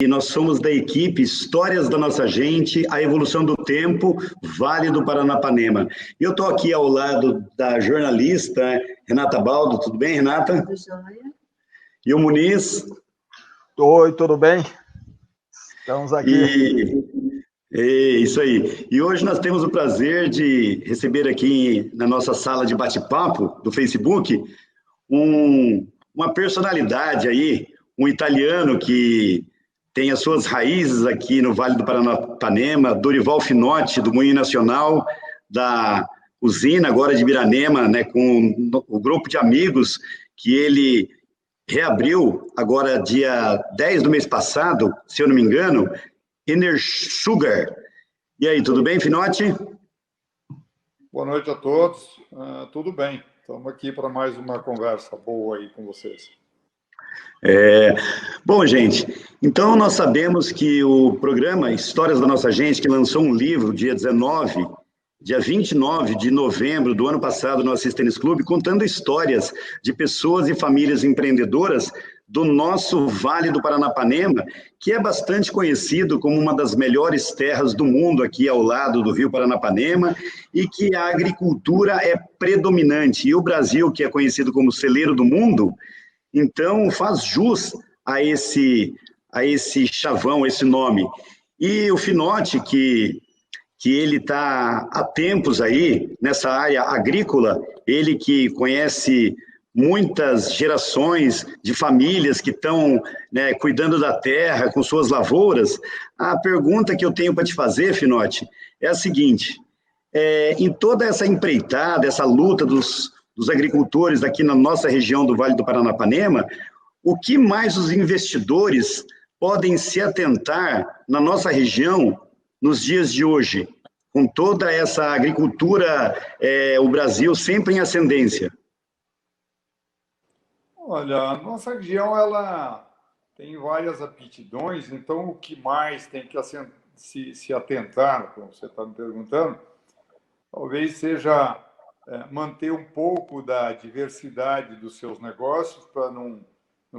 e nós somos da equipe Histórias da Nossa Gente, a Evolução do Tempo, Vale do Paranapanema. E eu estou aqui ao lado da jornalista Renata Baldo. Tudo bem, Renata? Tudo jóia. E o Muniz? Oi, tudo bem? Estamos aqui. Isso aí. E hoje nós temos o prazer de receber aqui na nossa sala de bate-papo do Facebook uma personalidade aí, um italiano que tem as suas raízes aqui no Vale do Paranapanema, Dorival Finotti, do Moinho Nacional, da usina agora de Miranema, né, com o grupo de amigos que ele reabriu agora dia 10 do mês passado, se eu não me engano, Enersugar. E aí, tudo bem, Finotti? Boa noite a todos. Tudo bem. Estamos aqui para mais uma conversa boa aí com vocês. Bom, gente, então nós sabemos que o programa Histórias da Nossa Gente, que lançou um livro dia 29 de novembro do ano passado no Assis Tênis Clube, contando histórias de pessoas e famílias empreendedoras do nosso Vale do Paranapanema, que é bastante conhecido como uma das melhores terras do mundo aqui ao lado do Rio Paranapanema, e que a agricultura é predominante. E o Brasil, que é conhecido como celeiro do mundo, então faz jus a esse chavão, esse nome. E o Finotti, que ele está há tempos aí nessa área agrícola, ele que conhece muitas gerações de famílias que estão, né, cuidando da terra com suas lavouras. A pergunta que eu tenho para te fazer, Finotti, é a seguinte: em toda essa empreitada, essa luta dos agricultores aqui na nossa região do Vale do Paranapanema, o que mais os investidores podem se atentar na nossa região nos dias de hoje, com toda essa agricultura, o Brasil sempre em ascendência? Olha, a nossa região ela tem várias aptidões, então o que mais tem que se atentar, como você está me perguntando, talvez seja manter um pouco da diversidade dos seus negócios para não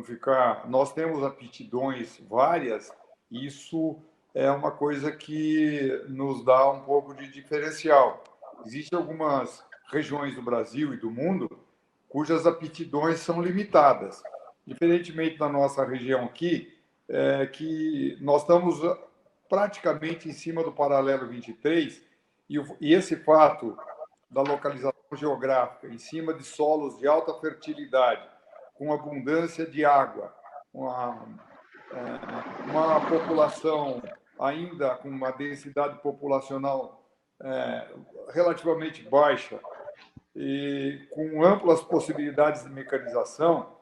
ficar... Nós temos aptidões várias, e isso é uma coisa que nos dá um pouco de diferencial. Existem algumas regiões do Brasil e do mundo cujas aptidões são limitadas. Diferentemente da nossa região aqui, que nós estamos praticamente em cima do paralelo 23, e esse fato da localização geográfica em cima de solos de alta fertilidade, com abundância de água, uma população ainda com uma densidade populacional relativamente baixa e com amplas possibilidades de mecanização,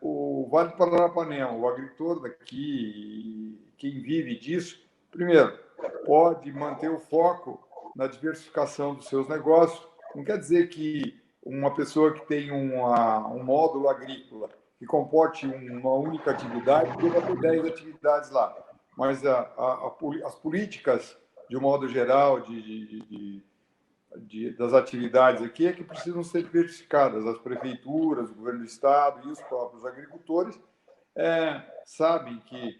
o Vale do Paranapanema, o agricultor daqui, quem vive disso, primeiro, pode manter o foco na diversificação dos seus negócios. Não quer dizer que uma pessoa que tem um módulo agrícola que comporte uma única atividade deva ter 10 atividades lá. Mas as políticas, de um modo geral, das atividades aqui é que precisam ser diversificadas. As prefeituras, o governo do estado e os próprios agricultores sabem que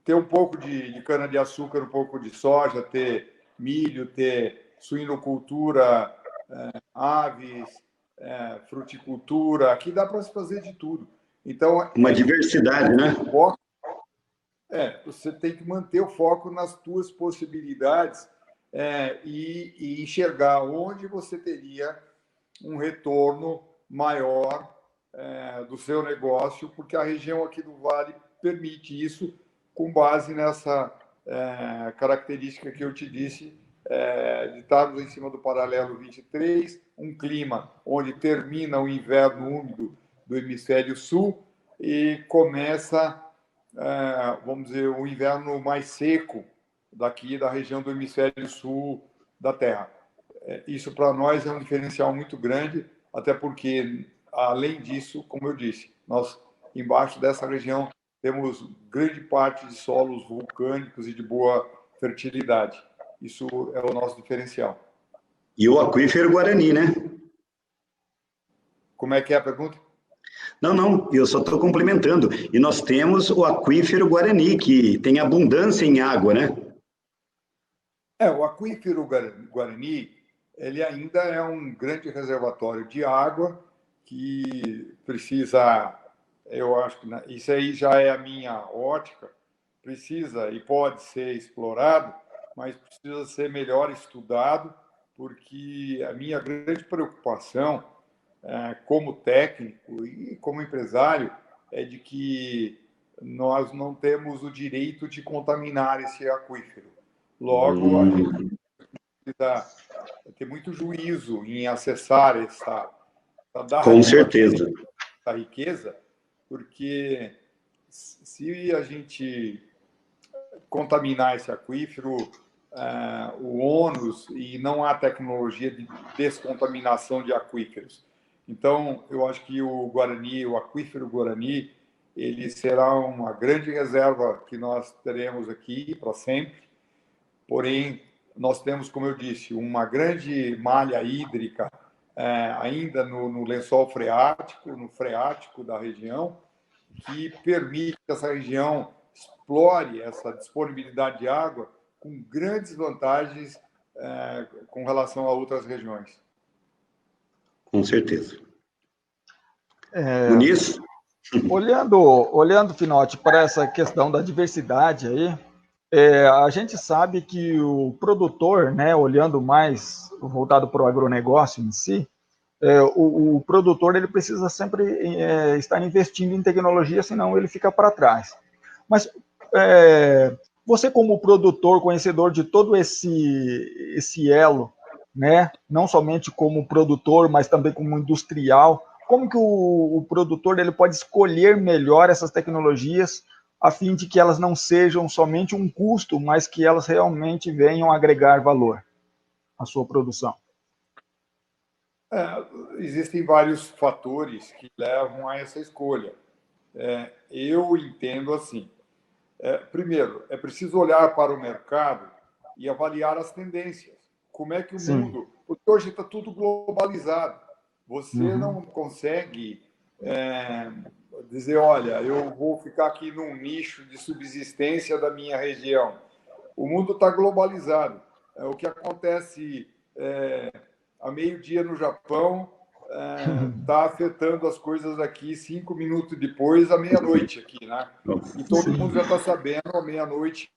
ter um pouco de cana-de-açúcar, um pouco de soja, ter milho, ter suinocultura, aves, fruticultura, aqui dá para se fazer de tudo. Então, uma diversidade, né? Você tem que manter o foco nas tuas possibilidades e enxergar onde você teria um retorno maior do seu negócio, porque a região aqui do Vale permite isso com base nessa característica que eu te disse, de estarmos em cima do paralelo 23, um clima onde termina o inverno úmido do hemisfério sul e começa, vamos dizer, o inverno mais seco daqui da região do hemisfério sul da Terra. Isso para nós é um diferencial muito grande, até porque, além disso, como eu disse, nós, embaixo dessa região, temos grande parte de solos vulcânicos e de boa fertilidade. Isso é o nosso diferencial. E o aquífero Guarani, né? Como é que é a pergunta? Não, não, eu só estou complementando. E nós temos o aquífero Guarani, que tem abundância em água, né? O aquífero Guarani, ele ainda é um grande reservatório de água que precisa, eu acho que isso aí já é a minha ótica, precisa e pode ser explorado, mas precisa ser melhor estudado, porque a minha grande preocupação, como técnico e como empresário, é de que nós não temos o direito de contaminar esse aquífero. Logo, a gente precisa ter muito juízo em acessar Com certeza. essa riqueza, porque se a gente contaminar esse aquífero, o ônus, e não há tecnologia de descontaminação de aquíferos. Então, eu acho que o Guarani, o aquífero Guarani, ele será uma grande reserva que nós teremos aqui para sempre. Porém, nós temos, como eu disse, uma grande malha hídrica ainda no lençol freático, no freático da região, que permite que essa região explore essa disponibilidade de água com grandes vantagens com relação a outras regiões. Com certeza. Muniz? Olhando, Finotti, para essa questão da diversidade aí, a gente sabe que o produtor, né, olhando mais voltado para o agronegócio em si, o produtor ele precisa sempre estar investindo em tecnologia, senão ele fica para trás. Mas você, como produtor, conhecedor de todo esse elo, né, não somente como produtor, mas também como industrial, como que o produtor ele pode escolher melhor essas tecnologias a fim de que elas não sejam somente um custo, mas que elas realmente venham agregar valor à sua produção? Existem vários fatores que levam a essa escolha. Eu entendo assim. Primeiro, é preciso olhar para o mercado e avaliar as tendências. Como é que o mundo... Porque hoje está tudo globalizado. Você não consegue dizer, olha, eu vou ficar aqui num nicho de subsistência da minha região. O mundo está globalizado. O que acontece a meio-dia no Japão está afetando as coisas aqui 5 minutos depois, à meia-noite aqui, né? E todo mundo já está sabendo, à meia-noite,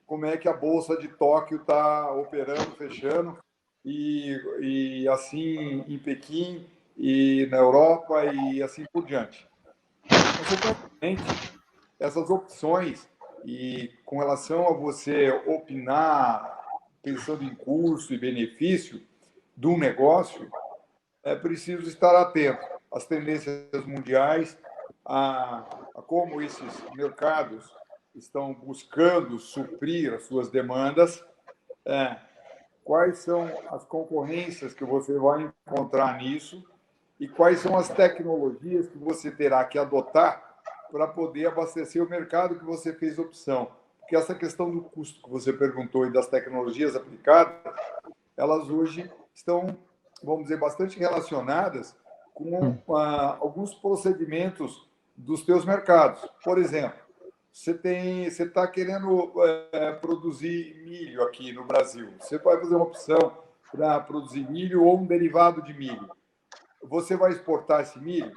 como é que a Bolsa de Tóquio está operando, fechando, e assim em Pequim, e na Europa, e assim por diante. Consequentemente, essas opções, e com relação a você opinar, pensando em custo e benefício de um negócio, é preciso estar atento às tendências mundiais, a como esses mercados estão buscando suprir as suas demandas, quais são as concorrências que você vai encontrar nisso e quais são as tecnologias que você terá que adotar para poder abastecer o mercado que você fez opção. Porque essa questão do custo que você perguntou e das tecnologias aplicadas, elas hoje estão, vamos dizer, bastante relacionadas com alguns procedimentos dos teus mercados. Por exemplo, você está querendo produzir milho aqui no Brasil. Você vai fazer uma opção para produzir milho ou um derivado de milho. Você vai exportar esse milho?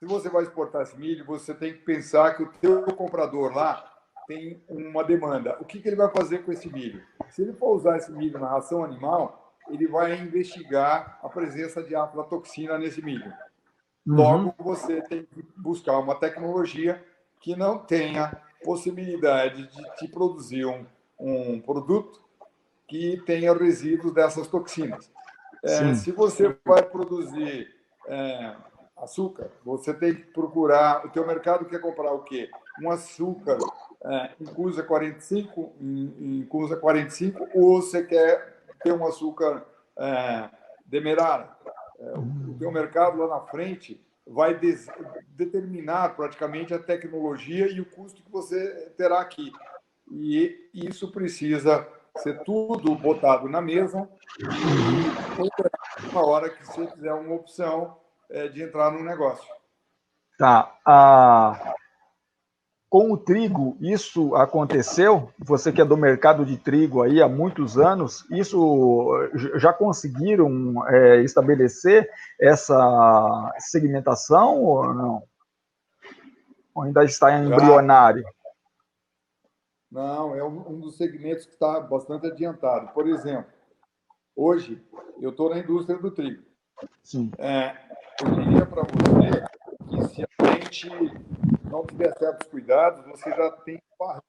Se você vai exportar esse milho, você tem que pensar que o teu comprador lá tem uma demanda. O que ele vai fazer com esse milho? Se ele for usar esse milho na ração animal, ele vai investigar a presença de aflatoxina nesse milho. Logo, você tem que buscar uma tecnologia que não tenha possibilidade de te produzir um produto que tenha resíduos dessas toxinas. Se você vai produzir açúcar, você tem que procurar... O teu mercado quer comprar o quê? Um açúcar em CUSA 45, ou você quer ter um açúcar demerara? O teu mercado lá na frente vai determinar praticamente a tecnologia e o custo que você terá aqui. E isso precisa ser tudo botado na mesa e na hora que você fizer uma opção de entrar no negócio. Tá. Com o trigo, isso aconteceu? Você que é do mercado de trigo aí há muitos anos, isso já conseguiram estabelecer essa segmentação ou não? Ou ainda está Já, embrionário? não, é um dos segmentos que está bastante adiantado. Por exemplo, hoje eu estou na indústria do trigo. Sim. Eu diria para você que se a gente não tiver certos cuidados, você já tem barreira,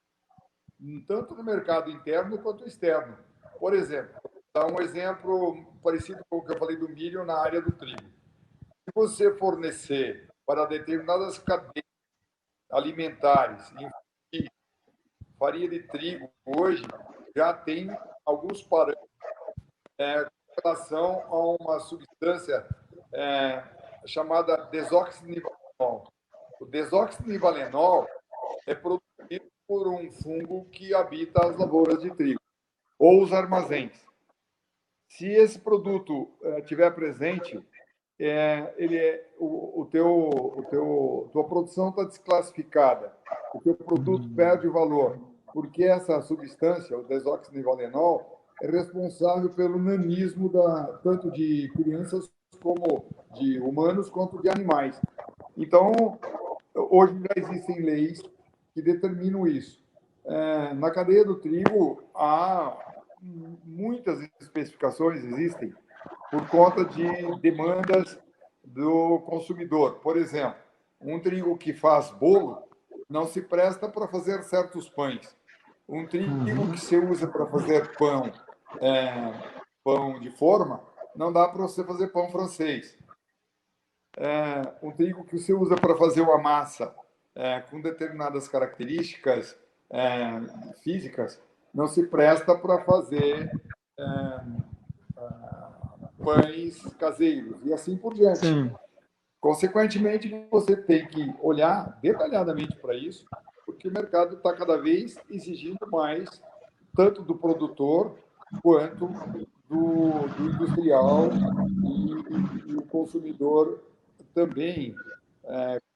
tanto no mercado interno quanto externo. Por exemplo, dá um exemplo parecido com o que eu falei do milho na área do trigo. Se você fornecer para determinadas cadeias alimentares, em farinha de trigo, hoje já tem alguns parâmetros com relação a uma substância chamada desoxinivalenol. O desoxinivalenol é produzido por um fungo que habita as lavouras de trigo ou os armazéns. Se esse produto estiver presente, tua produção está desclassificada, o teu produto perde valor, porque essa substância, o desoxinivalenol, é responsável pelo nanismo tanto de crianças como de humanos quanto de animais. Então, hoje já existem leis que determinam isso. Na cadeia do trigo, há muitas especificações existem por conta de demandas do consumidor. Por exemplo, um trigo que faz bolo não se presta para fazer certos pães. Um trigo que se usa para fazer pão de forma, não dá para você fazer pão francês. Um trigo que você usa para fazer uma massa com determinadas características físicas, não se presta para fazer pães caseiros e assim por diante. Sim. Consequentemente, você tem que olhar detalhadamente para isso, porque o mercado está cada vez exigindo mais, tanto do produtor quanto do industrial, e o consumidor também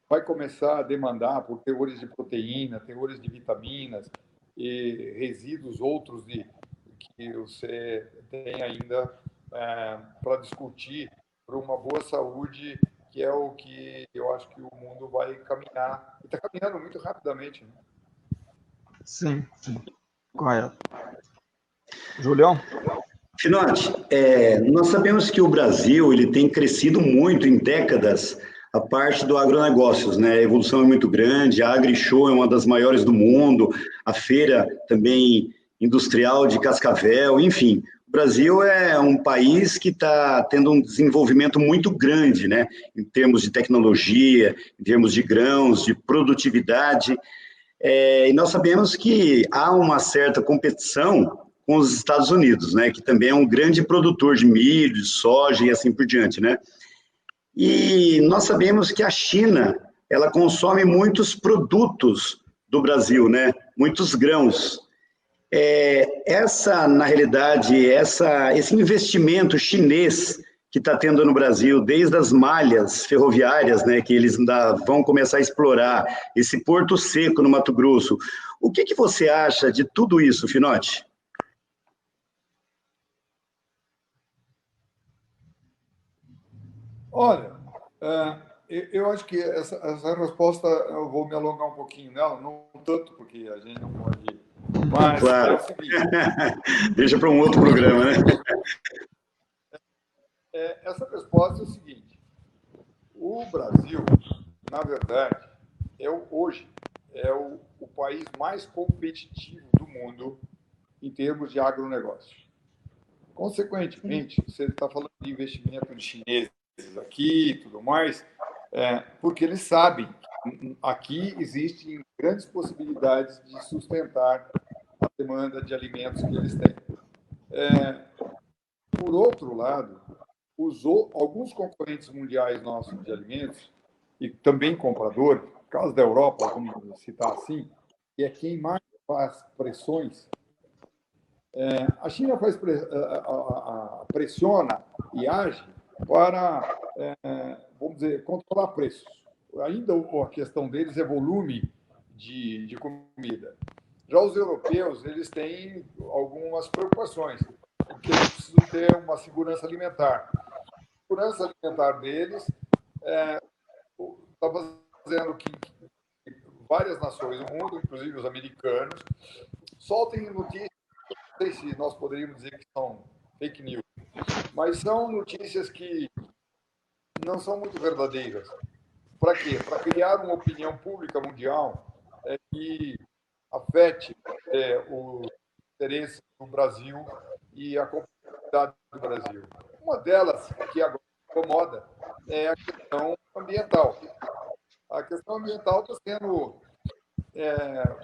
vai começar a demandar por teores de proteína, teores de vitaminas e resíduos outros que você tem ainda para discutir para uma boa saúde, que é o que eu acho que o mundo vai caminhar. E está caminhando muito rapidamente. Né? Sim, sim. Correto. Julião? Finote, nós sabemos que o Brasil ele tem crescido muito em décadas a parte do agronegócios, né? A evolução é muito grande, a AgriShow é uma das maiores do mundo, a feira também industrial de Cascavel, enfim. O Brasil é um país que está tendo um desenvolvimento muito grande, né? Em termos de tecnologia, em termos de grãos, de produtividade. E nós sabemos que há uma certa competição com os Estados Unidos, né, que também é um grande produtor de milho, de soja e assim por diante, né? E nós sabemos que a China, ela consome muitos produtos do Brasil, né? Muitos grãos. Na realidade, esse investimento chinês que está tendo no Brasil, desde as malhas ferroviárias, né, que eles ainda vão começar a explorar, esse Porto Seco no Mato Grosso, o que você acha de tudo isso, Finote? Olha, eu acho que essa resposta eu vou me alongar um pouquinho nela, não tanto porque a gente não pode. Mas é Claro. o seguinte. Deixa para um outro programa, né? Essa resposta é o seguinte: o Brasil, na verdade, hoje é o país mais competitivo do mundo em termos de agronegócio. Consequentemente, você está falando de investimento de chineses aqui e tudo mais, porque eles sabem que aqui existem grandes possibilidades de sustentar a demanda de alimentos que eles têm. Por outro lado, alguns concorrentes mundiais nossos de alimentos, e também compradores, no caso da Europa, vamos citar assim, que é quem mais faz pressões. A China pressiona e age para, vamos dizer, controlar preços. ainda a questão deles é volume de comida. Já os europeus, eles têm algumas preocupações, porque eles precisam ter uma segurança alimentar. A segurança alimentar deles está fazendo que várias nações do mundo, inclusive os americanos, soltem notícias, não sei se nós poderíamos dizer que são fake news, mas são notícias que não são muito verdadeiras. Para quê? Para criar uma opinião pública mundial que afete o interesse do Brasil e a competitividade do Brasil. Uma delas, que agora incomoda, é a questão ambiental. A questão ambiental está sendo,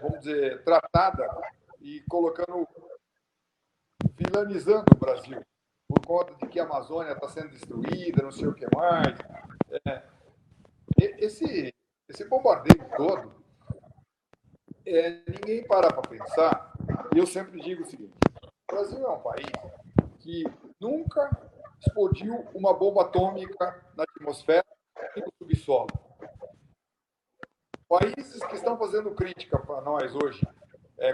vamos dizer, tratada e vilanizando o Brasil, por conta de que a Amazônia está sendo destruída, não sei o que mais. Esse bombardeio todo, ninguém para pensar, e eu sempre digo o seguinte: o Brasil é um país que nunca explodiu uma bomba atômica na atmosfera e no subsolo. Países que estão fazendo crítica para nós hoje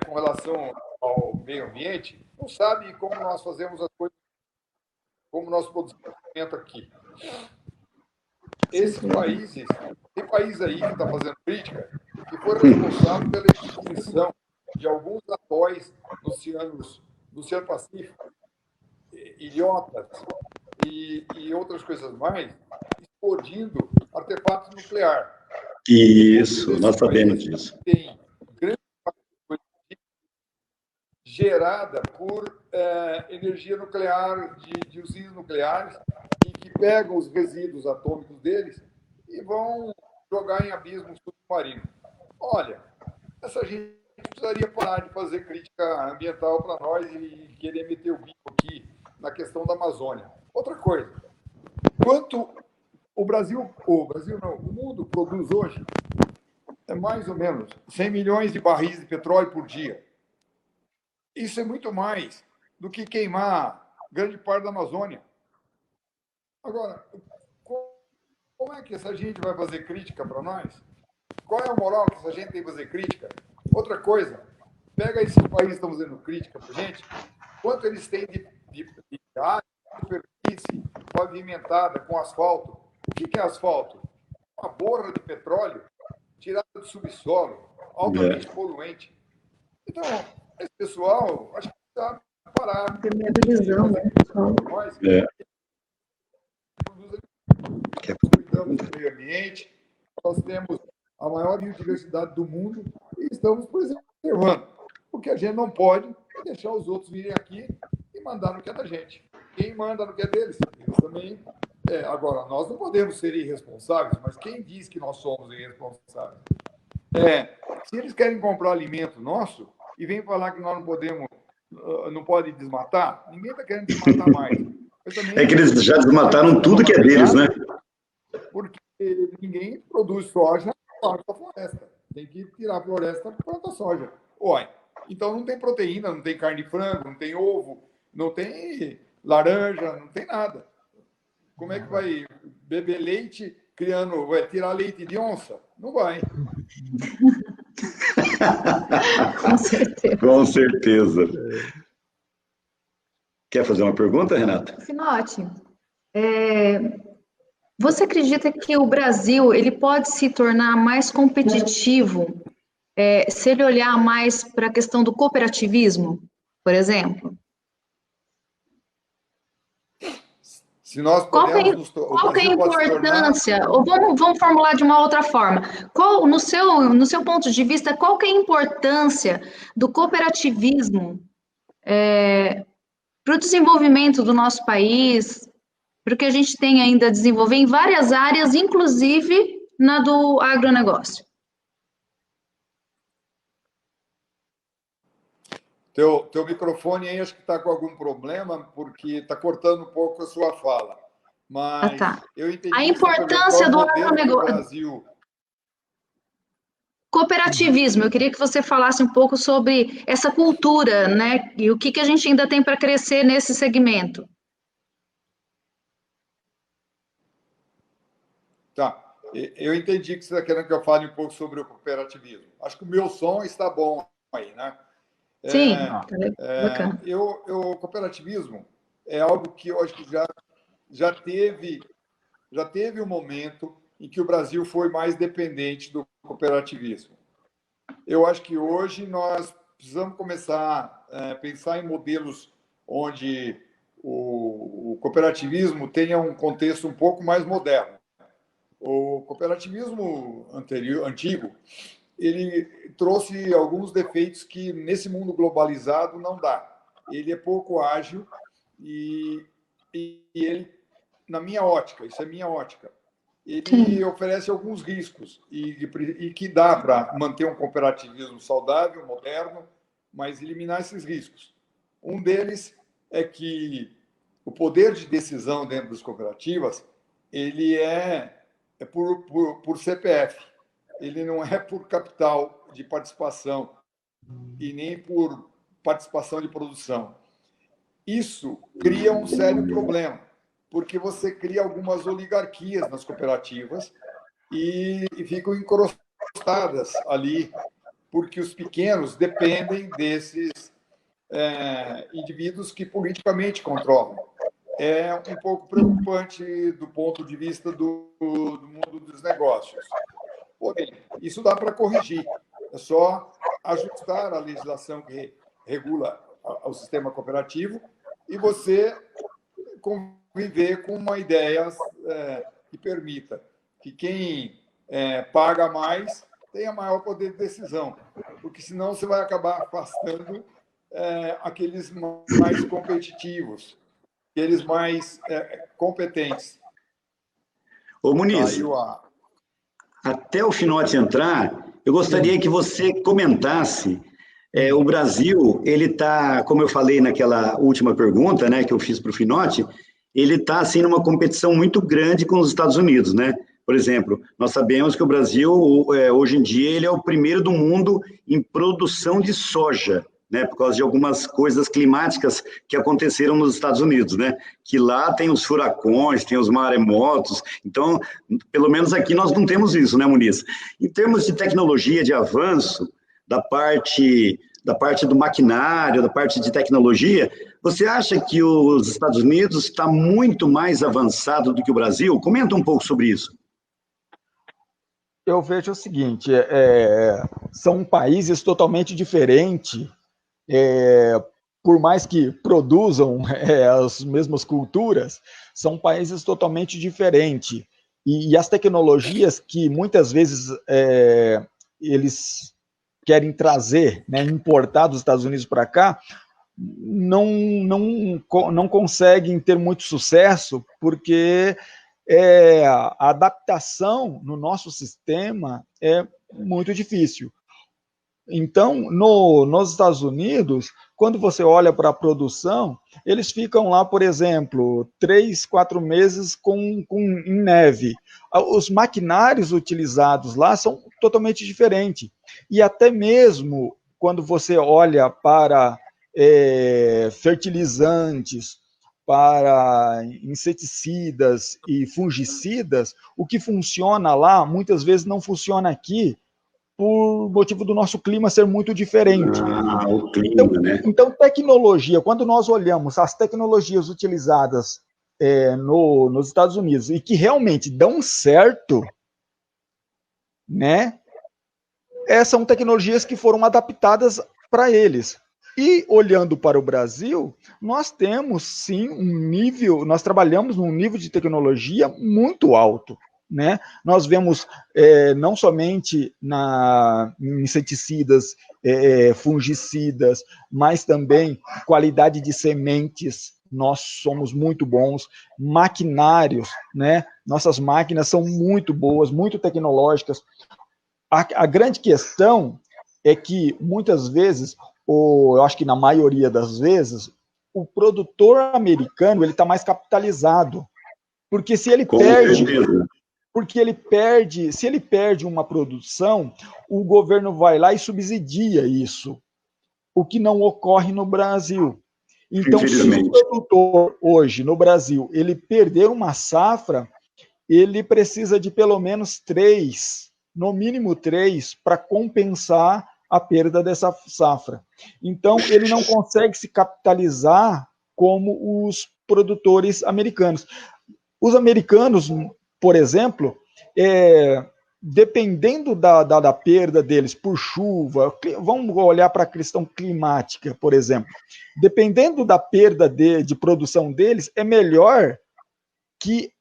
com relação ao meio ambiente não sabem como nós fazemos as coisas, como nós produzimos alimento aqui. Esses países, tem país aí que está fazendo crítica que foi responsável pela extinção de alguns atóis no Oceano Pacífico, ilhotas e outras coisas mais, explodindo artefatos nucleares. Isso, nós sabemos disso. Tem grande parte gerada por energia nuclear, de usinas nucleares, e que pegam os resíduos atômicos deles e vão jogar em abismo submarino. Olha, essa gente precisaria parar de fazer crítica ambiental para nós e querer meter o bico aqui na questão da Amazônia. Outra coisa, quanto o mundo produz hoje mais ou menos 100 milhões de barris de petróleo por dia. Isso é muito mais do que queimar grande parte da Amazônia. Agora, como é que essa gente vai fazer crítica para nós? Qual é a moral que essa gente tem que fazer crítica? Outra coisa, pega esses países que estão fazendo crítica para a gente, quanto eles têm de área, superfície pavimentada com asfalto. O que é asfalto? Uma borra de petróleo tirada do subsolo, altamente poluente. Então, esse pessoal, acho que está parado. Tem medo de visão, né? Nós, cuidamos do meio ambiente, nós temos a maior biodiversidade do mundo e estamos preservando. Porque a gente não pode deixar os outros virem aqui e mandar no que é da gente. Quem manda no que é deles, eles também. Agora, nós não podemos ser irresponsáveis, mas quem diz que nós somos irresponsáveis? Se eles querem comprar alimento nosso e vêm falar que nós não pode desmatar, ninguém está querendo desmatar mais. É que eles já desmataram tudo que é deles, né? Porque ninguém produz soja na floresta. Tem que tirar a floresta para plantar soja. Ué, então não tem proteína, não tem carne de frango, não tem ovo, não tem laranja, não tem nada. Como é que vai beber leite vai tirar leite de onça? Não vai. Com certeza. Com certeza. Quer fazer uma pergunta, Renata? Finotti, você acredita que o Brasil ele pode se tornar mais competitivo se ele olhar mais para a questão do cooperativismo, por exemplo? Se nós Qual que é a importância? Ou vamos formular de uma outra forma. No seu ponto de vista, qual que é a importância do cooperativismo para o desenvolvimento do nosso país, para o que a gente tem ainda a desenvolver em várias áreas, inclusive na do agronegócio? Teu microfone aí acho que está com algum problema, porque está cortando um pouco a sua fala. Mas eu entendi a importância do agronegócio. Cooperativismo, eu queria que você falasse um pouco sobre essa cultura, né? E o que a gente ainda tem para crescer nesse segmento. Tá. Eu entendi que você está querendo que eu fale um pouco sobre o cooperativismo. Acho que o meu som está bom aí, né? Sim, bacana. O cooperativismo é algo que eu acho que já teve um momento em que o Brasil foi mais dependente do cooperativismo. Eu acho que hoje nós precisamos começar a pensar em modelos onde o cooperativismo tenha um contexto um pouco mais moderno. O cooperativismo antigo, ele trouxe alguns defeitos que nesse mundo globalizado não dá. Ele é pouco ágil e ele, na minha ótica, isso é minha ótica, ele oferece alguns riscos e que dá para manter um cooperativismo saudável, moderno, mas eliminar esses riscos. Um deles é que o poder de decisão dentro das cooperativas ele é por CPF, ele não é por capital de participação e nem por participação de produção. Isso cria um sério problema, porque você cria algumas oligarquias nas cooperativas e ficam encrostadas ali, porque os pequenos dependem desses indivíduos que politicamente controlam. É um pouco preocupante do ponto de vista do mundo dos negócios. Porém, isso dá para corrigir. É só ajustar a legislação que regula o sistema cooperativo e você conviver com uma ideia que permita que quem paga mais tenha maior poder de decisão, porque senão você vai acabar afastando aqueles mais competitivos, aqueles mais competentes. Ô, Muniz, até o Finotti entrar, eu gostaria que você comentasse. O Brasil, ele está, como eu falei naquela última pergunta, né, que eu fiz para o Finotti, ele está assim numa competição muito grande com os Estados Unidos, né? Por exemplo, nós sabemos que o Brasil, hoje em dia, ele é o primeiro do mundo em produção de soja, né, por causa de algumas coisas climáticas que aconteceram nos Estados Unidos, né, que lá tem os furacões, tem os maremotos, então, pelo menos aqui nós não temos isso, né, Muniz? Em termos de tecnologia, de avanço, da parte do maquinário, da parte de tecnologia, você acha que os Estados Unidos está muito mais avançado do que o Brasil? Comenta um pouco sobre isso. Eu vejo o seguinte, são países totalmente diferentes, por mais que produzam as mesmas culturas, são países totalmente diferentes. E as tecnologias que muitas vezes eles querem trazer, né, importar dos Estados Unidos para cá, não conseguem ter muito sucesso, porque a adaptação no nosso sistema é muito difícil. Então, nos Estados Unidos, quando você olha para a produção, eles ficam lá, por exemplo, 3, 4 meses em neve. Os maquinários utilizados lá são totalmente diferentes. E até mesmo quando você olha para fertilizantes, para inseticidas e fungicidas, o que funciona lá, muitas vezes não funciona aqui, por motivo do nosso clima ser muito diferente. O clima, né? Então, tecnologia, quando nós olhamos as tecnologias utilizadas nos Estados Unidos e que realmente dão certo, né? São tecnologias que foram adaptadas para eles. E olhando para o Brasil, nós temos sim nós trabalhamos num nível de tecnologia muito alto. Né? Nós vemos não somente em inseticidas, fungicidas, mas também qualidade de sementes, nós somos muito bons, maquinários, né? Nossas máquinas são muito boas, muito tecnológicas. A grande questão é que, muitas vezes, eu acho que na maioria das vezes, o produtor americano está mais capitalizado, porque se ele perde... se ele perde uma produção, o governo vai lá e subsidia isso, o que não ocorre no Brasil. Então, se o produtor hoje no Brasil ele perder uma safra, ele precisa de pelo menos 3, no mínimo 3, para compensar a perda dessa safra. Então, ele não consegue se capitalizar como os produtores americanos. Os americanos, por exemplo, dependendo da perda deles por chuva, vamos olhar para a questão climática, por exemplo, dependendo da perda de produção deles, é melhor que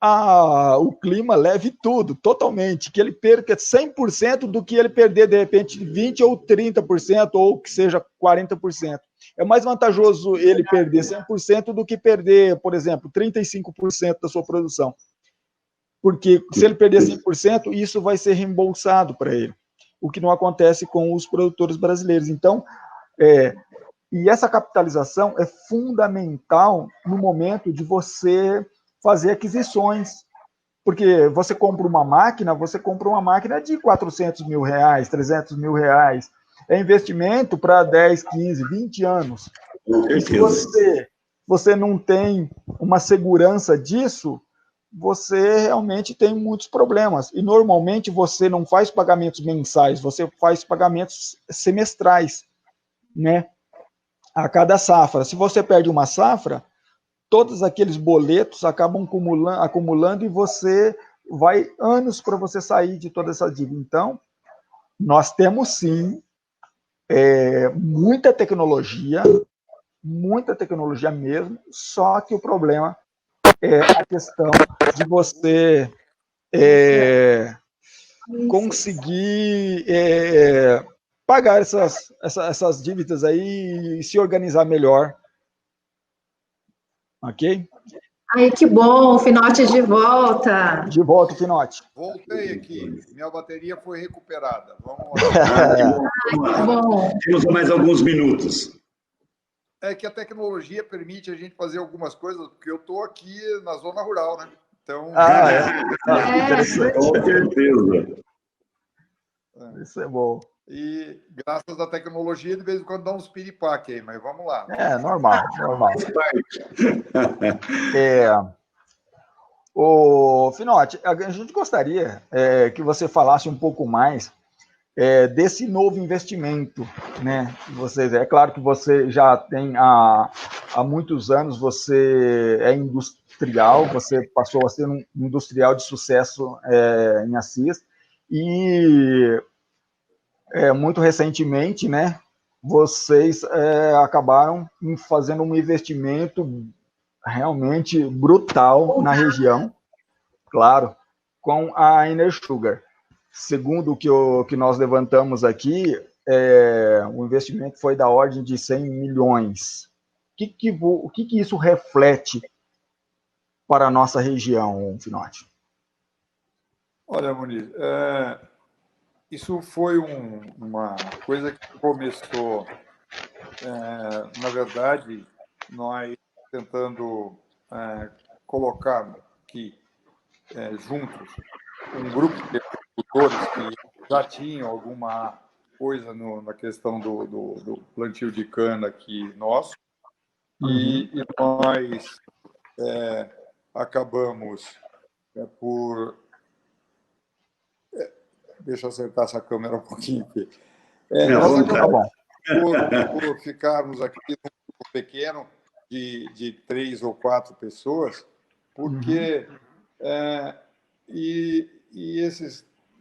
o clima leve tudo, totalmente, que ele perca 100% do que ele perder, de repente, 20% ou 30%, ou que seja 40%. É mais vantajoso ele perder 100% do que perder, por exemplo, 35% da sua produção. Porque se ele perder 100%, isso vai ser reembolsado para ele, o que não acontece com os produtores brasileiros. Então, e essa capitalização é fundamental no momento de você fazer aquisições, porque você compra uma máquina de 400 mil reais, 300 mil reais, é investimento para 10, 15, 20 anos. E se você não tem uma segurança disso, você realmente tem muitos problemas. E normalmente você não faz pagamentos mensais, você faz pagamentos semestrais, né? A cada safra. Se você perde uma safra, todos aqueles boletos acabam acumulando e você vai anos para você sair de toda essa dívida. Então, nós temos sim muita tecnologia mesmo, só que o problema é a questão de você conseguir pagar essas dívidas aí e se organizar melhor. Ok? Ai, que bom, Finotti de volta. De volta, Finotti. Voltei aqui, minha bateria foi recuperada. Vamos lá. Que bom. Temos mais alguns minutos. É que a tecnologia permite a gente fazer algumas coisas, porque eu estou aqui na zona rural, né? Então. Interessante. Com certeza. Isso é bom. E graças à tecnologia, de vez em quando dá uns piripaque aí, mas vamos lá. Normal. O Finotti, a gente gostaria que você falasse um pouco mais desse novo investimento, né? É claro que você já tem há muitos anos, você é industrial, você passou a ser um industrial de sucesso em Assis, e muito recentemente, né, vocês acabaram fazendo um investimento realmente brutal na região, claro, com a Enersugar. Segundo o que nós levantamos aqui, o investimento foi da ordem de 100 milhões. O que isso reflete para a nossa região, Finotti? Olha, Muniz, isso foi uma coisa que começou, na verdade, nós tentando colocar aqui juntos um grupo de agricultores que já tinham alguma coisa na questão do plantio de cana aqui nosso, e nós acabamos por... Deixa eu acertar essa câmera um pouquinho aqui. Nós acabamos por ficarmos aqui num grupo pequeno de 3 ou 4 pessoas, porque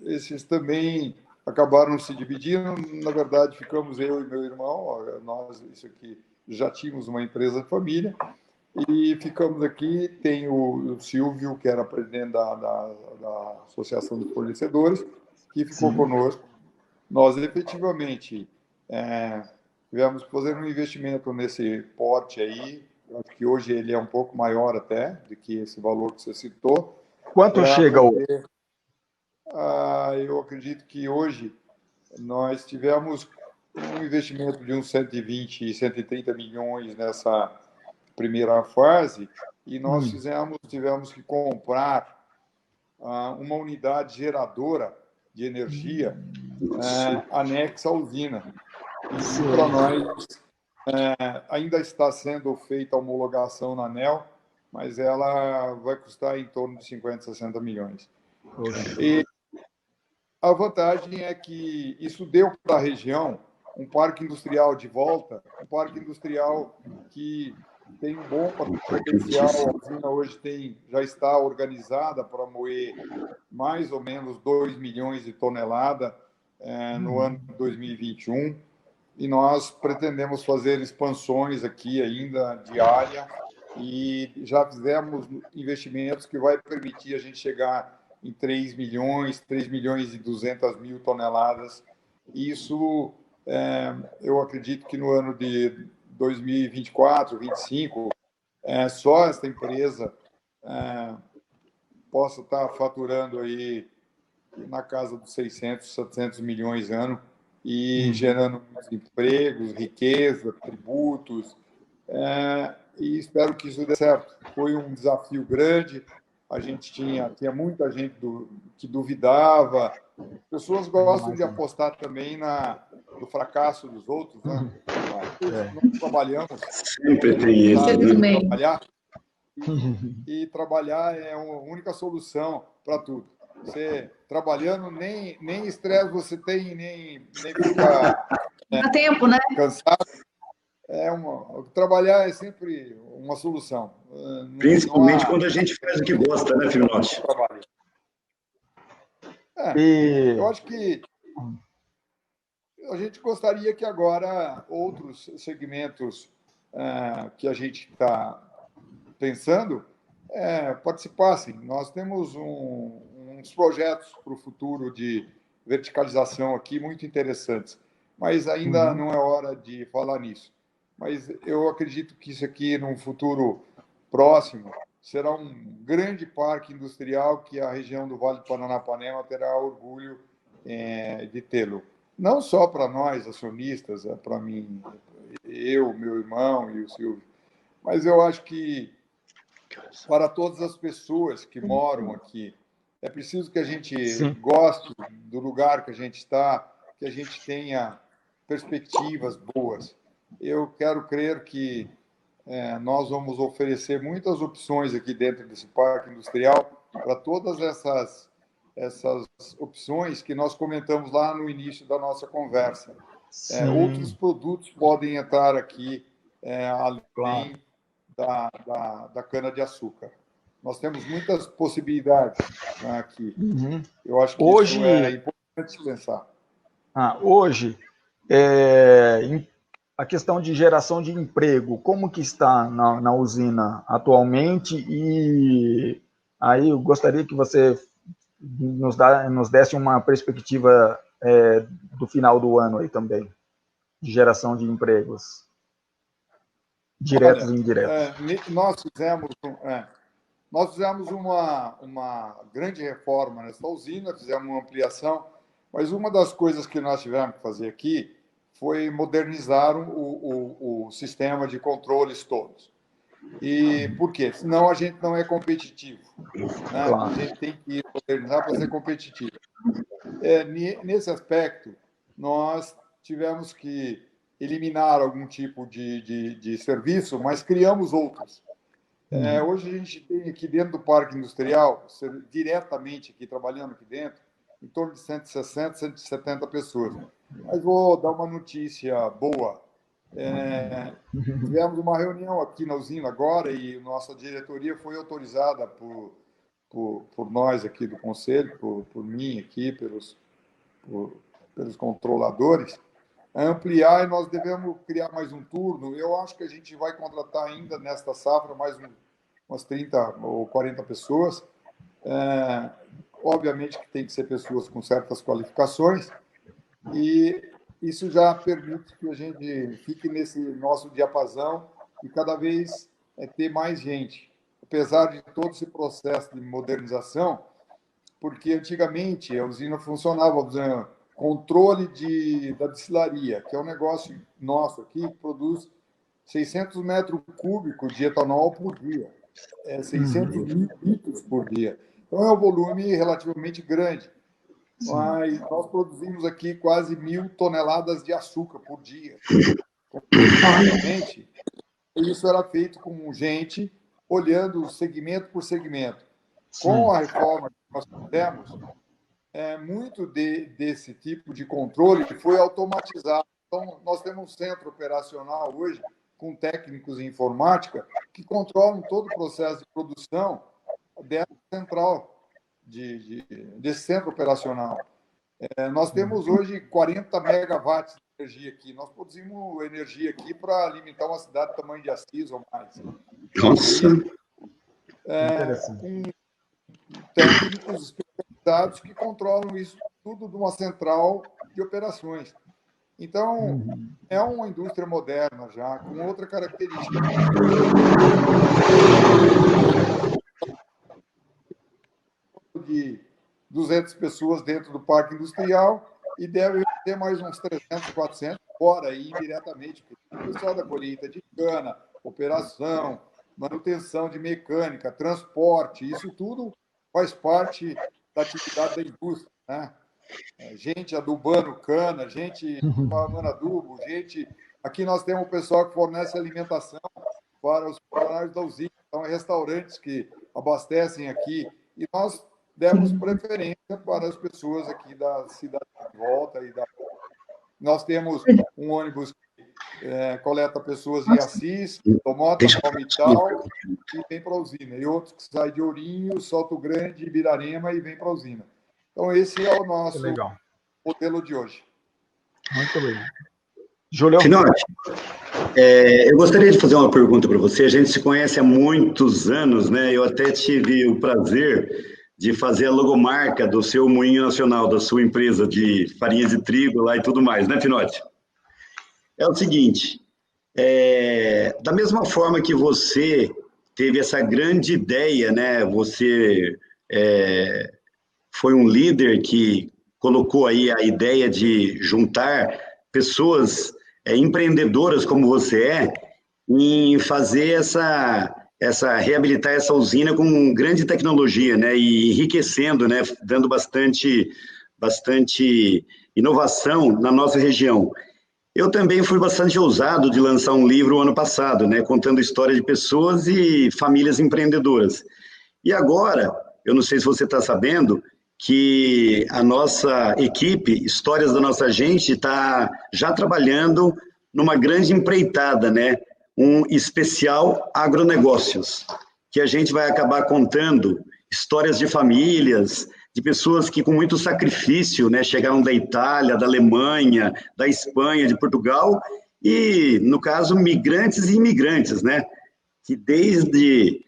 esses também acabaram se dividindo. Na verdade, ficamos eu e meu irmão, nós isso aqui já tínhamos uma empresa de família, e ficamos aqui. Tem o Silvio, que era presidente da Associação de Fornecedores, que ficou conosco. Nós, efetivamente, tivemos que fazer um investimento nesse porte aí. Acho que hoje ele é um pouco maior até do que esse valor que você citou. Quanto chega hoje? Eu acredito que hoje nós tivemos um investimento de uns 120, 130 milhões nessa primeira fase, e nós tivemos que comprar uma unidade geradora de energia anexa à usina. Isso, para nós, ainda está sendo feita a homologação na ANEEL, mas ela vai custar em torno de 50, 60 milhões. E a vantagem é que isso deu para a região um parque industrial de volta, um parque industrial que tem um bom potencial. A usina hoje já está organizada para moer mais ou menos 2 milhões de toneladas no ano de 2021, e nós pretendemos fazer expansões aqui ainda de área, e já fizemos investimentos que vai permitir a gente chegar em 3 milhões e 200 mil toneladas. Isso, eu acredito que no ano de 2024, 2025, só esta empresa possa estar faturando aí na casa dos 600, 700 milhões ano e gerando empregos, riqueza, tributos, e espero que isso dê certo. Foi um desafio grande, a gente tinha muita gente que duvidava. Pessoas gostam de apostar também no fracasso dos outros, né? Nós trabalhamos. Sempre tem isso. E trabalhar é a única solução para tudo. Você trabalhando, nem estresse você tem, nem fica tempo, né? cansado. Trabalhar é sempre uma solução. Principalmente quando a gente faz o que gosta, né, Finotti? Eu acho que a gente gostaria que agora outros segmentos que a gente está pensando participassem. Nós temos uns projetos para o futuro de verticalização aqui muito interessantes, mas ainda não é hora de falar nisso. Mas eu acredito que isso aqui, num futuro próximo, será um grande parque industrial que a região do Vale do Paranapanema terá orgulho de tê-lo. Não só para nós, acionistas, para mim, eu, meu irmão e o Silvio, mas eu acho que para todas as pessoas que moram aqui, é preciso que a gente goste do lugar que a gente está, que a gente tenha perspectivas boas. Eu quero crer que nós vamos oferecer muitas opções aqui dentro desse parque industrial para todas essas opções que nós comentamos lá no início da nossa conversa. Outros produtos podem entrar aqui além da cana-de-açúcar. Nós temos muitas possibilidades aqui. Eu acho que hoje, isso é importante pensar. Hoje, a questão de geração de emprego, como que está na usina atualmente? E aí eu gostaria que você nos desse uma perspectiva do final do ano aí também, de geração de empregos, diretos e indiretos. Nós fizemos uma grande reforma nessa usina, fizemos uma ampliação, mas uma das coisas que nós tivemos que fazer aqui foi modernizar o sistema de controles todos. E por quê? Senão a gente não é competitivo. Né? Claro. A gente tem que modernizar para ser competitivo. Nesse aspecto, nós tivemos que eliminar algum tipo de serviço, mas criamos outros. Hoje a gente tem aqui dentro do Parque Industrial, diretamente aqui, trabalhando aqui dentro, em torno de 160, 170 pessoas. Mas vou dar uma notícia boa. Tivemos uma reunião aqui na usina agora e nossa diretoria foi autorizada por nós aqui do Conselho, por mim aqui, pelos controladores, a ampliar, e nós devemos criar mais um turno. Eu acho que a gente vai contratar ainda nesta safra mais umas 30 ou 40 pessoas. Obviamente que tem que ser pessoas com certas qualificações, e isso já permite que a gente fique nesse nosso diapasão e cada vez ter mais gente, apesar de todo esse processo de modernização, porque antigamente a usina funcionava, usando controle da destilaria, que é um negócio nosso aqui, que produz 600 metros cúbicos de etanol por dia, 600 mil litros por dia. Então, é um volume relativamente grande. Sim. Mas nós produzimos aqui quase 1.000 toneladas de açúcar por dia. Isso era feito com gente olhando segmento por segmento. Com a reforma que nós fizemos, muito desse tipo de controle foi automatizado. Então, nós temos um centro operacional hoje, com técnicos em informática, que controlam todo o processo de produção dessa central, desse centro operacional. Nós temos hoje 40 megawatts de energia aqui. Nós produzimos energia aqui para alimentar uma cidade do tamanho de Assis ou mais. Nossa! Com técnicos especializados que controlam isso tudo de uma central de operações. Então, é uma indústria moderna já, com outra característica. De 200 pessoas dentro do parque industrial e deve ter mais uns 300, 400 fora aí indiretamente. O pessoal da colheita de cana, operação, manutenção de mecânica, transporte, isso tudo faz parte da atividade da indústria, né? Gente adubando cana, gente formando adubo, gente... Aqui nós temos o pessoal que fornece alimentação para os funcionários da usina, então, restaurantes que abastecem aqui, e nós demos preferência para as pessoas aqui da cidade de volta. Nós temos um ônibus que coleta pessoas em Assis, Tomota, Palmital, e vem para a usina. E outros que saem de Ourinho, Salto Grande, Ibirarema e vem para a usina. Então, esse é o nosso modelo de hoje. Muito bem. Julião? Finotti, eu gostaria de fazer uma pergunta para você. A gente se conhece há muitos anos, né? Eu até tive o prazer de fazer a logomarca do seu moinho nacional, da sua empresa de farinha de trigo lá e tudo mais, né, Finotti? É o seguinte, da mesma forma que você teve essa grande ideia, né? Você foi um líder que colocou aí a ideia de juntar pessoas empreendedoras como você em fazer reabilitar essa usina com grande tecnologia, né, e enriquecendo, né, dando bastante inovação na nossa região. Eu também fui bastante ousado de lançar um livro ano passado, né, contando a história de pessoas e famílias empreendedoras. E agora, eu não sei se você está sabendo, que a nossa equipe, Histórias da Nossa Gente, está já trabalhando numa grande empreitada, né? Um especial agronegócios, que a gente vai acabar contando histórias de famílias, de pessoas que com muito sacrifício, né, chegaram da Itália, da Alemanha, da Espanha, de Portugal, e, no caso, migrantes e imigrantes, né? Que desde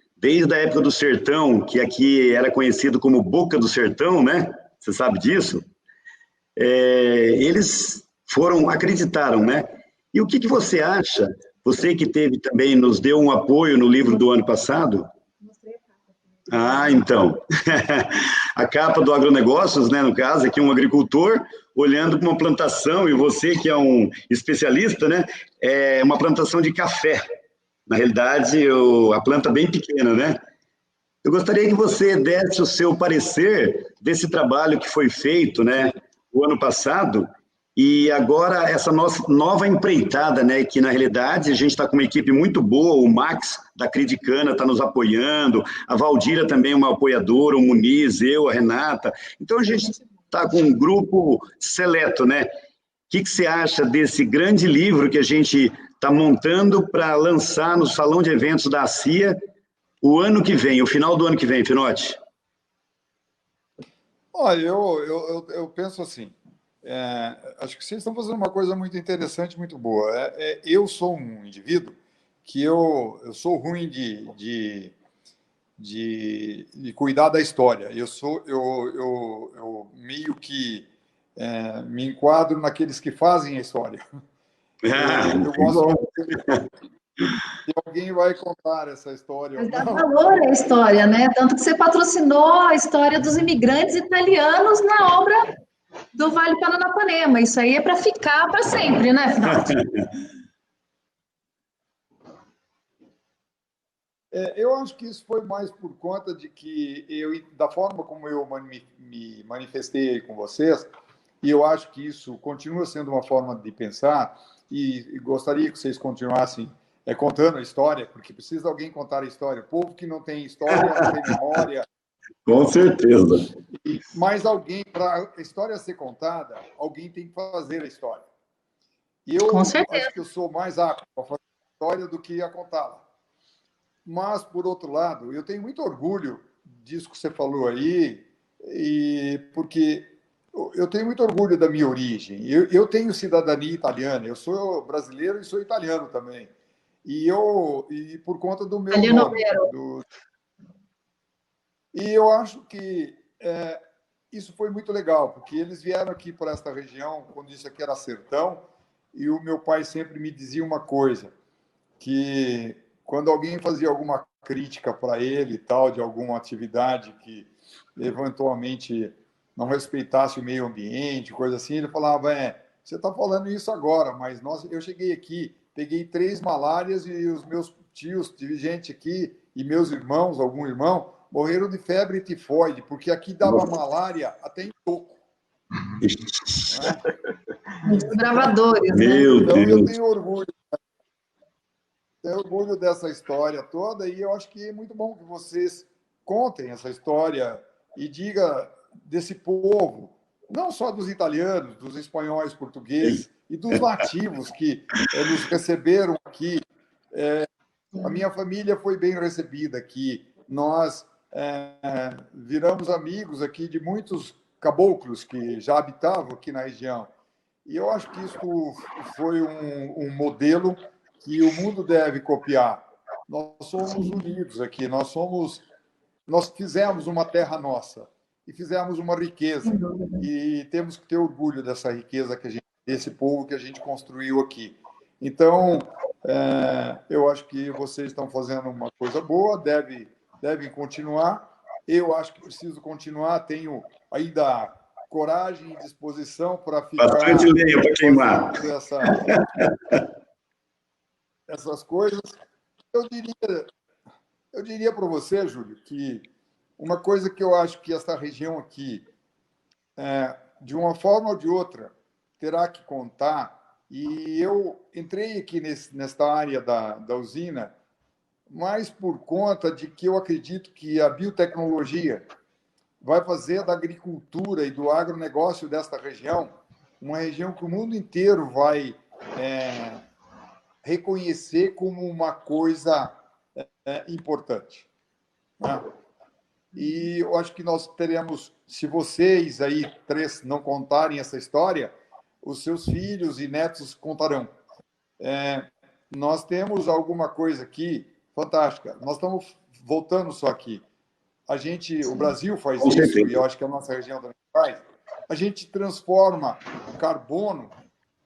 a época do sertão, que aqui era conhecido como Boca do Sertão, né? Você sabe disso? Eles acreditaram, né? E o que você acha? Você que também nos deu um apoio no livro do ano passado? Ah, então. A capa do agronegócios, né? No caso, aqui um agricultor olhando para uma plantação, e você que é um especialista, né? É uma plantação de café. Na realidade, a planta bem pequena, né? Eu gostaria que você desse o seu parecer desse trabalho que foi feito, né, o ano passado, e agora essa nossa nova empreitada, né, que na realidade a gente está com uma equipe muito boa, o Max da Cridicana está nos apoiando, a Valdira também é uma apoiadora, o Muniz, eu, a Renata. Então a gente está com um grupo seleto, né? O que você acha desse grande livro que a gente está montando para lançar no Salão de Eventos da CIA o ano que vem, o final do ano que vem, Finotti? Olha, eu penso assim, acho que vocês estão fazendo uma coisa muito interessante, muito boa. Eu sou um indivíduo que eu sou ruim de cuidar da história. Eu meio que me enquadro naqueles que fazem a história. Eu gosto se alguém vai contar essa história. Mas dá valor à história, né? Tanto que você patrocinou a história dos imigrantes italianos na obra do Vale Paranapanema. Isso aí é para ficar para sempre, né, Finotti? Eu acho que isso foi mais por conta de que da forma como eu me manifestei com vocês, e eu acho que isso continua sendo uma forma de pensar, e gostaria que vocês continuassem contando a história, porque precisa alguém contar a história. O povo que não tem história, não tem memória. Com certeza. Mas alguém, para a história ser contada, alguém tem que fazer a história. E eu acho que eu sou mais apto a fazer a história do que a contá-la. Mas, por outro lado, eu tenho muito orgulho disso que você falou aí, porque eu tenho muito orgulho da minha origem. Eu tenho cidadania italiana, eu sou brasileiro e sou italiano também. E por conta do meu nome. E eu acho que isso foi muito legal, porque eles vieram aqui para esta região, quando isso aqui era sertão, e o meu pai sempre me dizia uma coisa, que quando alguém fazia alguma crítica para ele, tal, de alguma atividade que eventualmente não respeitasse o meio ambiente, coisa assim, ele falava, você está falando isso agora, mas eu cheguei aqui, peguei 3 malárias e os meus tios, dirigente aqui, e meus irmãos, algum irmão, morreram de febre e tifoide, porque aqui dava malária até em toco. Gravadores, Meu então, Deus. eu tenho orgulho dessa história toda, e eu acho que é muito bom que vocês contem essa história e diga desse povo, não só dos italianos, dos espanhóis, portugueses e dos nativos que nos receberam aqui. A minha família foi bem recebida aqui. Nós viramos amigos aqui de muitos caboclos que já habitavam aqui na região. E eu acho que isso foi um modelo que o mundo deve copiar. Nós somos unidos aqui, nós fizemos uma terra nossa e fizemos uma riqueza. E temos que ter orgulho dessa riqueza desse povo que a gente construiu aqui. Então, eu acho que vocês estão fazendo uma coisa boa, devem continuar. Eu acho que preciso continuar, tenho ainda coragem e disposição para ficar... Bastante lenha para queimar. Essas coisas. Eu diria para você, Júlio, que uma coisa que eu acho que essa região aqui, de uma forma ou de outra, terá que contar, e eu entrei aqui nesta área da usina, mas por conta de que eu acredito que a biotecnologia vai fazer da agricultura e do agronegócio desta região uma região que o mundo inteiro vai reconhecer como uma coisa importante. Né? E eu acho que nós teremos, se vocês aí 3 não contarem essa história, os seus filhos e netos contarão. Nós temos alguma coisa aqui fantástica. Nós estamos voltando só aqui. O Brasil faz isso, e eu acho que a nossa região também faz. A gente transforma carbono,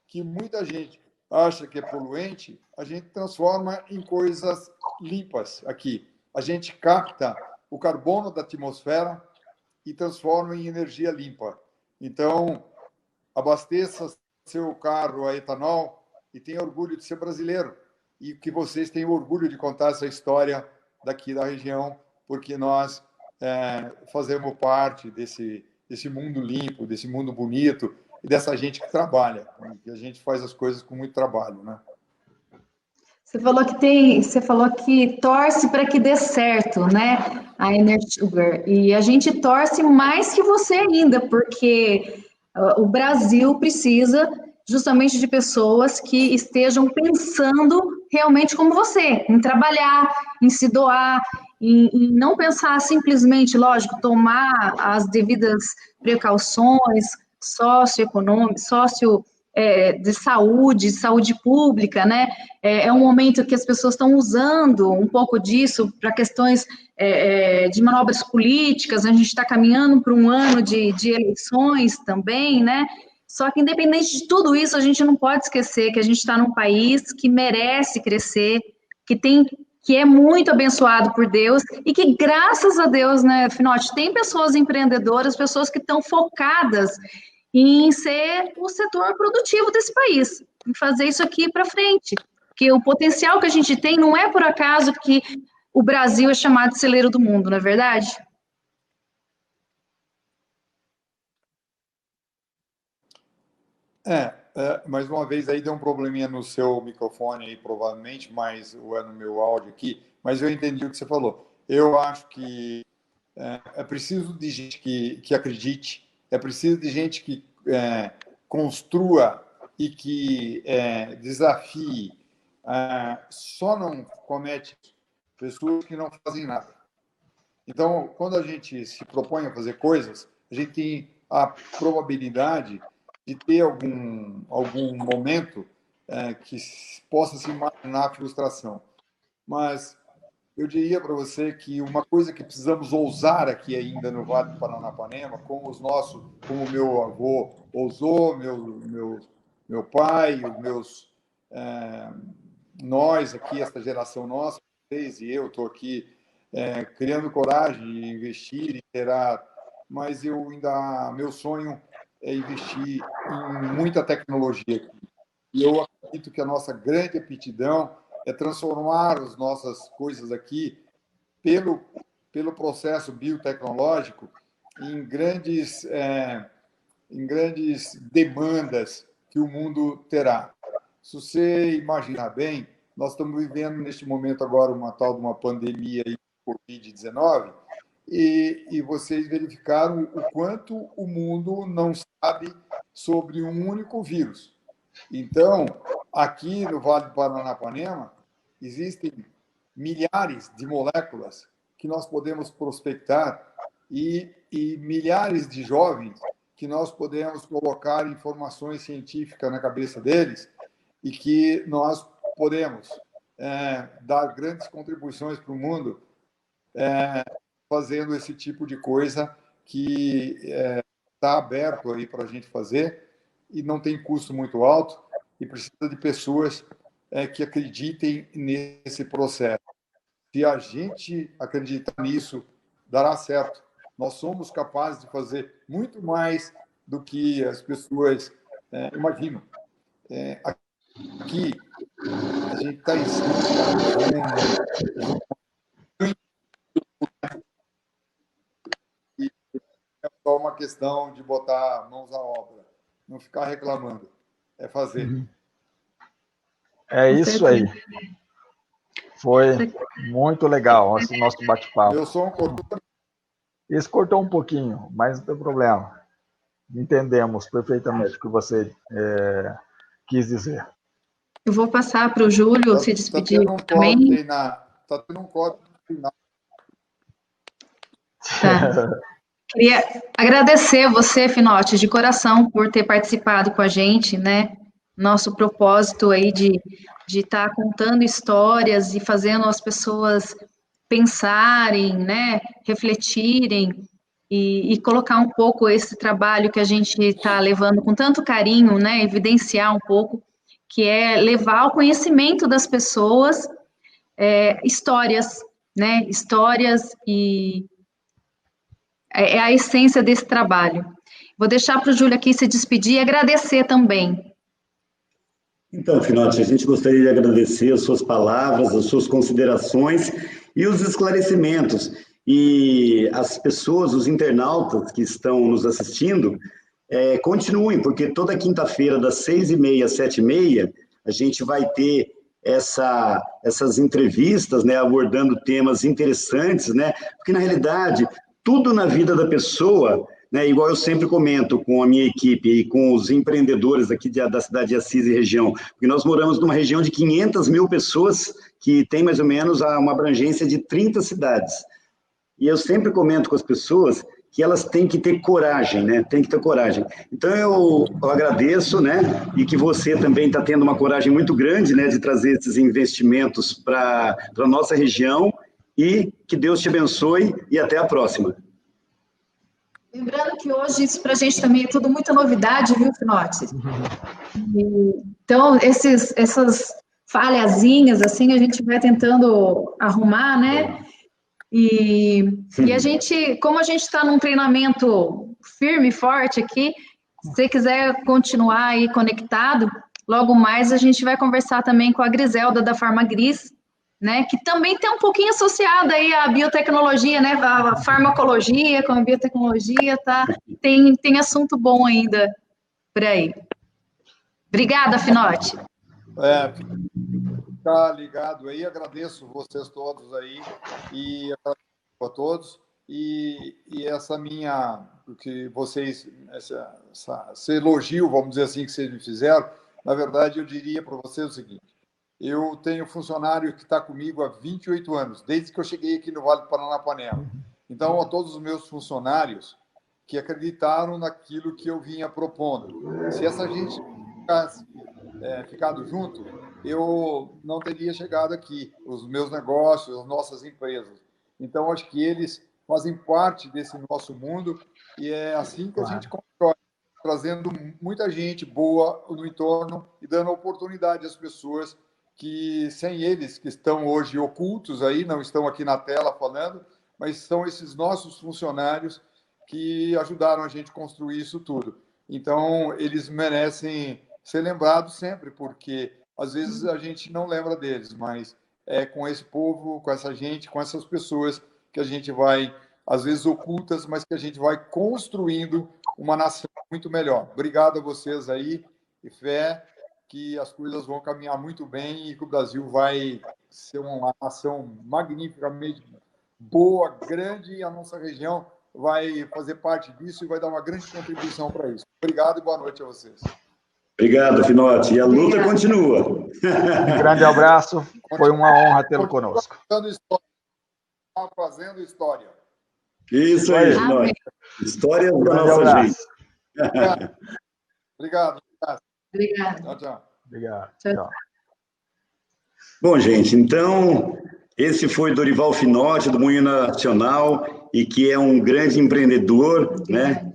que muita gente acha que é poluente, a gente transforma em coisas limpas aqui. A gente capta o carbono da atmosfera e transforma em energia limpa. Então, abasteça seu carro a etanol e tenha orgulho de ser brasileiro. E que vocês tenham orgulho de contar essa história daqui da região, porque nós fazemos parte desse mundo limpo, desse mundo bonito, e dessa gente que trabalha, que a gente faz as coisas com muito trabalho, né? Você falou que torce para que dê certo, né? A Enersugar. E a gente torce mais que você ainda, porque o Brasil precisa justamente de pessoas que estejam pensando realmente como você, em trabalhar, em se doar, em não pensar simplesmente, lógico, tomar as devidas precauções socioeconômicas, de saúde pública, né? É um momento que as pessoas estão usando um pouco disso para questões de manobras políticas, a gente está caminhando para um ano de eleições também, né? Só que, independente de tudo isso, a gente não pode esquecer que a gente está num país que merece crescer, que é muito abençoado por Deus e que, graças a Deus, né, Finotti, tem pessoas empreendedoras, pessoas que estão focadas em ser o setor produtivo desse país, em fazer isso aqui para frente. Porque o potencial que a gente tem não é por acaso que o Brasil é chamado de celeiro do mundo, não é verdade? mais uma vez, aí deu um probleminha no seu microfone aí, provavelmente, mas ou é no meu áudio aqui, mas eu entendi o que você falou. Eu acho que é preciso de gente que acredite, é preciso de gente que construa e que desafie. Só não comete pessoas que não fazem nada. Então, quando a gente se propõe a fazer coisas, a gente tem a probabilidade de ter algum momento que possa se imaginar a frustração. Mas eu diria para você que uma coisa que precisamos ousar aqui ainda no Vale do Paranapanema, como o meu avô ousou, meu pai, nós aqui, esta geração nossa, vocês e eu, estou aqui criando coragem de investir, interar, mas meu sonho é investir em muita tecnologia aqui. E eu acredito que a nossa grande aptidão é transformar as nossas coisas aqui, pelo processo biotecnológico, em grandes demandas que o mundo terá. Se você imaginar bem, nós estamos vivendo neste momento agora uma tal de uma pandemia aí, Covid-19, e vocês verificaram o quanto o mundo não sabe sobre um único vírus. Então, aqui no Vale do Paranapanema, existem milhares de moléculas que nós podemos prospectar e milhares de jovens que nós podemos colocar informações científicas na cabeça deles e que nós podemos dar grandes contribuições para o mundo fazendo esse tipo de coisa que está aberto aí para a gente fazer e não tem custo muito alto e precisa de pessoas que acreditem nesse processo. Se a gente acreditar nisso, dará certo. Nós somos capazes de fazer muito mais do que as pessoas imaginam. Aqui, a gente está em cima e é só uma questão de botar mãos à obra, não ficar reclamando, é fazer. É isso aí. Foi muito legal esse nosso bate-papo. Meu som cortou. Esse cortou um pouquinho, mas não tem problema. Entendemos perfeitamente o que você quis dizer. Eu vou passar para o Júlio se despedir também. Está tendo um corte no final. Tá. Queria agradecer você, Finotti, de coração, por ter participado com a gente, né? Nosso propósito aí de estar contando histórias e fazendo as pessoas pensarem, né? Refletirem e colocar um pouco esse trabalho que a gente está levando com tanto carinho, né? Evidenciar um pouco, que é levar ao conhecimento das pessoas histórias, né? Histórias e é a essência desse trabalho. Vou deixar para o Júlio aqui se despedir e agradecer também. Então, Finotti, a gente gostaria de agradecer as suas palavras, as suas considerações e os esclarecimentos. E as pessoas, os internautas que estão nos assistindo, continuem, porque toda quinta-feira, das 6h30 às 7h30, a gente vai ter essas entrevistas, né, abordando temas interessantes, né, porque, na realidade, tudo na vida da pessoa, né, igual eu sempre comento com a minha equipe e com os empreendedores aqui da cidade de Assis e região, porque nós moramos numa região de 500 mil pessoas, que tem mais ou menos uma abrangência de 30 cidades. E eu sempre comento com as pessoas que elas têm que ter coragem, né? Tem que ter coragem. Então, eu agradeço, né? E que você também está tendo uma coragem muito grande, né? De trazer esses investimentos para a nossa região. E que Deus te abençoe e até a próxima. Lembrando que hoje isso para a gente também é tudo muita novidade, viu, Finotti? Então, essas falhazinhas, assim, a gente vai tentando arrumar, né? E a gente, como a gente está num treinamento firme e forte aqui, se você quiser continuar aí conectado, logo mais a gente vai conversar também com a Griselda da Farmagris, né, que também tem um pouquinho associada aí à biotecnologia, né, a farmacologia com a biotecnologia, tá? Tem assunto bom ainda por aí. Obrigada, Finote. Ficar ligado aí, agradeço vocês todos aí e agradeço a todos e essa minha, que vocês, esse elogio, vamos dizer assim, que vocês me fizeram, na verdade eu diria para vocês o seguinte: eu tenho funcionário que está comigo há 28 anos, desde que eu cheguei aqui no Vale do Paranapanema. Então, a todos os meus funcionários que acreditaram naquilo que eu vinha propondo. Se essa gente tivesse ficado junto, eu não teria chegado aqui, os meus negócios, as nossas empresas. Então, acho que eles fazem parte desse nosso mundo e é assim que a gente constrói, trazendo muita gente boa no entorno e dando oportunidade às pessoas que, sem eles, que estão hoje ocultos aí, não estão aqui na tela falando, mas são esses nossos funcionários que ajudaram a gente a construir isso tudo. Então, eles merecem ser lembrados sempre, porque às vezes a gente não lembra deles, mas é com esse povo, com essa gente, com essas pessoas que a gente vai, às vezes ocultas, mas que a gente vai construindo uma nação muito melhor. Obrigado a vocês aí, e fé que as coisas vão caminhar muito bem e que o Brasil vai ser uma nação magnificamente boa, grande, e a nossa região vai fazer parte disso e vai dar uma grande contribuição para isso. Obrigado e boa noite a vocês. Obrigado, Finote. E a luta continua. Um grande abraço. Foi uma honra tê-lo conosco. Fazendo história. Isso aí, Finote. História da nossa gente. Obrigado. Obrigado. Tchau, tchau. Obrigado. Tchau. Bom, gente, então, esse foi Dorival Finote, do Moinho Nacional, e que é um grande empreendedor, né?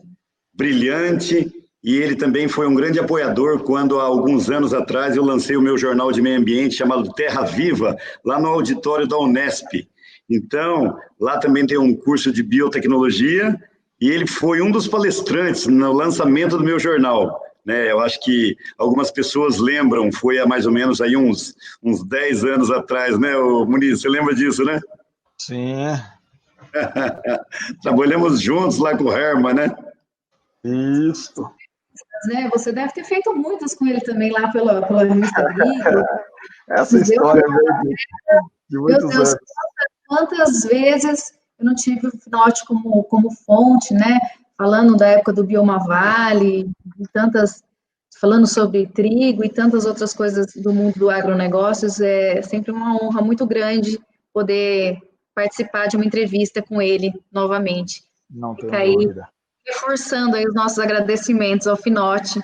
Brilhante, e ele também foi um grande apoiador quando, há alguns anos atrás, eu lancei o meu jornal de meio ambiente chamado Terra Viva, lá no auditório da Unesp. Então, lá também tem um curso de biotecnologia, e ele foi um dos palestrantes no lançamento do meu jornal. Né, eu acho que algumas pessoas lembram, foi há mais ou menos aí uns 10 anos atrás, né, Muniz? Você lembra disso, né? Sim. Trabalhamos juntos lá com o Herman, né? Isso. Você deve ter feito muitas com ele também lá pela revista Agrícola. Essa história veio de muitos anos. Quantas vezes eu não tive o Finote como fonte, né? Falando da época do Bioma Vale, falando sobre trigo e tantas outras coisas do mundo do agronegócios, é sempre uma honra muito grande poder participar de uma entrevista com ele novamente. Não tenho dúvida. Reforçando aí os nossos agradecimentos ao Finote